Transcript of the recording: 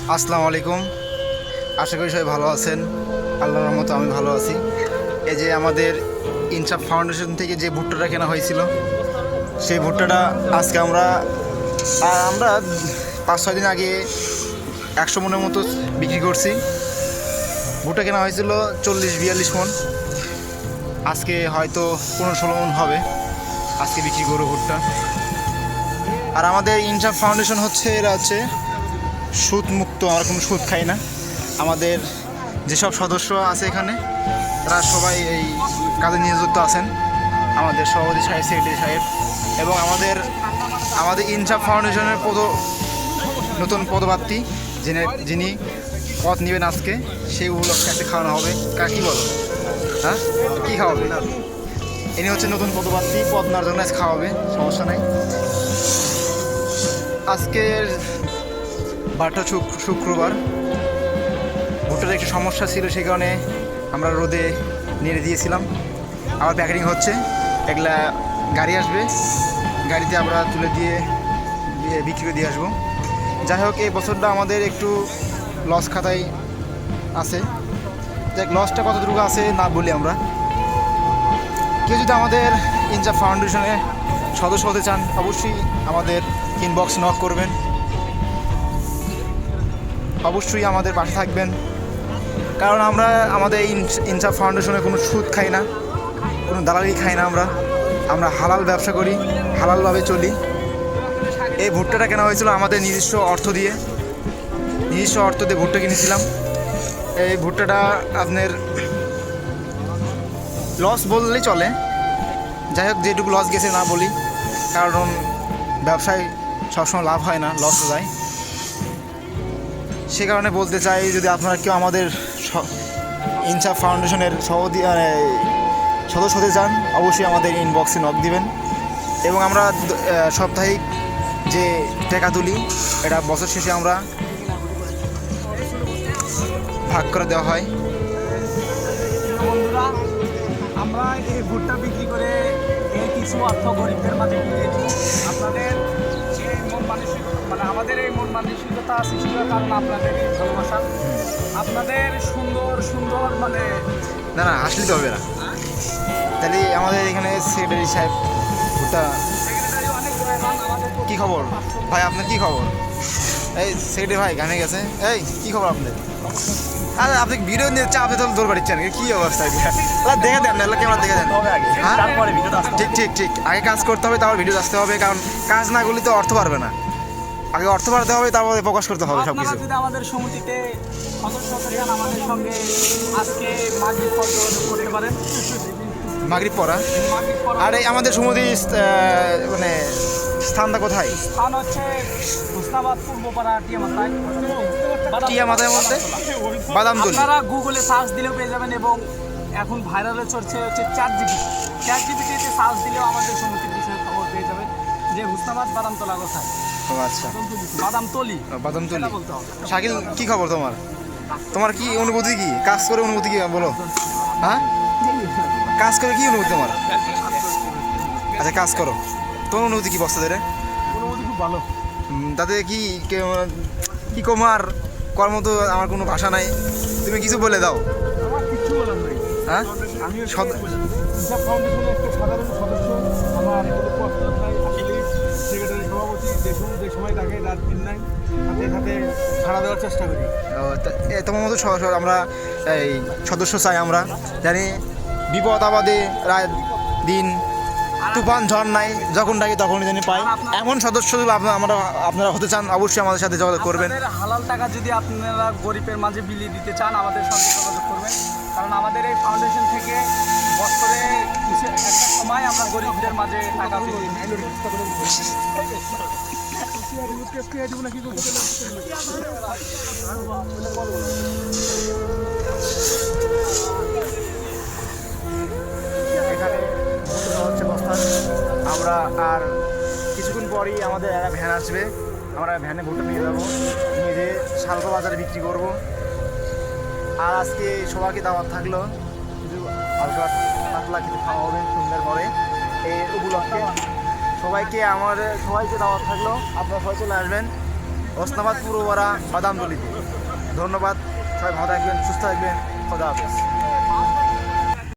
আসসালামু আলাইকুম। আশা করি সবাই ভালো আছেন। আল্লাহর রহমতে আমি ভালো আছি। এই যে আমাদের ইনসাফ ফাউন্ডেশন থেকে যে ভুট্টাটা কেনা হয়েছিল, সেই ভুট্টাটা আজকে আমরা 5-6 দিন আগে 100 মনের মতো বিক্রি করছি। ভুট্টা কেনা হয়েছিল 40-42 মন, আজকে হয়তো 15-16 মন হবে। আজকে বিক্রি করবো ভুট্টা। আর আমাদের ইনসাফ ফাউন্ডেশন এরা হচ্ছে সুদ মুক্ত, আমরা কোনো সুদ খাই না। আমাদের যেসব সদস্য আছে এখানে, তারা সবাই এই কাজে নিয়োজিত আছেন। আমাদের সভাপতি সাহেব, সেক্রেটারি সাহেব এবং আমাদের ইনসাফ ফাউন্ডেশনের নতুন পদপ্রার্থী যিনি পদ নেবেন আজকে, সেই উপলক্ষে আজকে খাওয়ানো হবে। কী বলো? হ্যাঁ, কী খাওয়াবে? ইনি হচ্ছে নতুন পদপ্রার্থী, পদ নেওয়ার জন্য আজ খাওয়াবে, সমস্যা নাই। আজকের বারটা শুক্রবার। ভুট্টার একটু সমস্যা ছিল, সেই কারণে আমরা রোদে নেড়ে দিয়েছিলাম। আবার প্যাকেটিং হচ্ছে, এগুলা গাড়ি আসবে, গাড়িতে আমরা তুলে দিয়ে বিক্রি করে দিয়ে আসবো। যাই হোক, এই বছরটা আমাদের একটু লস খাতায় আছে। দেখ লসটা কতটুকু আছে না বলি আমরা। কেউ যদি আমাদের ইনসাফ ফাউন্ডেশনে সদস্য হতে চান, অবশ্যই আমাদের ইনবক্স নক করবেন, অবশ্যই আমাদের পাশে থাকবেন। কারণ আমরা আমাদের ইনসাফ ফাউন্ডেশনে কোনো সুদ খাই না, কোনো দালালি খাই না। আমরা হালাল ব্যবসা করি, হালালভাবে চলি। এই ভুট্টাটা কেনা হয়েছিল আমাদের নিজস্ব অর্থ দিয়ে ভুট্টা কিনেছিলাম। এই ভুট্টাটা আপনার লস বললেই চলে। যাই হোক, যেটুকু লস গেছে না বলি, কারণ ব্যবসায় সবসময় লাভ হয় না, লস যায়। সে কারণে বলতে চাই, যদি আপনারা কেউ আমাদের ইনসাফ ফাউন্ডেশনের সদস্য হতে চান, অবশ্যই আমাদের ইনবক্সে নক দিবেন। এবং আমরা সাপ্তাহিক যে টাকা তুলি, এটা বছর শেষে আমরা ভাগ করে দেওয়া হয়। বন্ধুরা, আমরা এই ভুট্টা বিক্রি করে এই কিছু অর্থ গরিবদের মাঝে দিয়ে দিই। আপনাদের এই মন মানসিকতা, মানে আমাদের এই মন মানসিকতা সৃষ্টি হওয়ার কারণ আপনাদের এই ভালোবাসা, আপনাদের সুন্দর সুন্দর মানে না আসলে তো হবে না। তাহলে আমাদের এখানে সেক্রেটারি সাহেব, ভুট্টা কী খবর ভাই? আপনার কী খবর? এই সেক্রেটারি ভাই গানে গেছে। এই কী খবর আপনাদের? আরে আপনি ভিডিও নিচ্ছে, আপনি তো দৌড় বাড়িচ্ছেন, কী অবস্থা? দেখে দেন না, ক্যামেরা দেখে দেন। ঠিক আগে কাজ করতে হবে, তারপর ভিডিও আসতে হবে। কারণ কাজ না করলে তো অর্থ পারবে না। আগে অর্থ বাড়তে হবে, তারপরে প্রকাশ করতে হবে সব কিছু। যদি আমাদের সমিতিতে সদস্য হতে চান, আমাদের সঙ্গে আজকে মাগরিব পর যোগাযোগ করতে পারেন। মাগরিব পড়া। আর এই আমাদের সমিতি মানে স্থানটা কোথায়? স্থান হচ্ছে হুসনাবাদ পূর্বপাড়া টিয়ামাথার মধ্যে বাদামতলী। আপনারা গুগলে সার্চ দিলেও পেয়ে যাবেন। এবং এখন ভাইরালে চলছে হচ্ছে চ্যাট জিপিটিতে সার্চ দিলেও আমাদের সমিতির বিষয়ে খবর পেয়ে যাবেন যে হুসনাবাদ বাদামতলা কোথায়। আচ্ছা, বাদামতলি বলতে হবে। শাকিল, কি খবর তোমার? তোমার কি অনুভূতি, কি কাজ করে অনুভূতি কি বলো? হ্যাঁ, কাজ করে কি অনুভূতি তোমার? আচ্ছা, কাজ করো, তোমার অনুভূতি কি বস্তা ধরে? অনুভূতি খুব ভালো। তাতে কি কমার করার মতো আমার কোনো ভাষা নাই। তুমি কিছু বলে দাও। আমার কিচ্ছু বলার নেই। হ্যাঁ, আমি ইনসাফ ফাউন্ডেশনের একটা সাধারণ সদস্য। আমার আসলে সেক্রেটারি সভাপতি যে সময় তাকে রাত দিন নাই হাতে হাতে ভাড়া দেওয়ার চেষ্টা করি। তোমার মতো আমরা এই সদস্য চাই। আমরা জানি বিপদ আপদে রাত দিন, তুফান ঝড় নাই, যখন ডাকি তখনই জানি পাই। এমন সদস্য যদি আপনারা হতে চান, অবশ্যই আমাদের সাথে যোগাযোগ করবেন। হালাল টাকা যদি আপনারা গরিবের মাঝে বিলিয়ে দিতে চান, আমাদের সঙ্গে যোগাযোগ করবেন। কারণ আমাদের এই ফাউন্ডেশন থেকে বছরে কিছু একটা সময় আমরা গরিবদের মাঝে টাকা বিলিয়ে এখানে হচ্ছে বস্তা। আমরা আর কিছুক্ষণ পরই আমাদের একটা ভ্যান আসবে, আমরা ভ্যানে ভুট্টা নিয়ে যাবো, নিয়ে যেয়ে শালকা বাজারে বিক্রি করব। আর আজকে সবাইকে দাওয়াত থাকলো, কিছু হালকা পাতলা কিছু খাওয়া হবে সন্ধ্যার পরে। এই উপলক্ষে সবাইকে দাওয়াত থাকলো, আপনারা সবাই চলে আসবেন। ওসনাবাদ পূর্বপাড়া বাদামতলিতে। ধন্যবাদ, সবাই ভালো থাকবেন, সুস্থ থাকবেন, খোদা হাফেজ।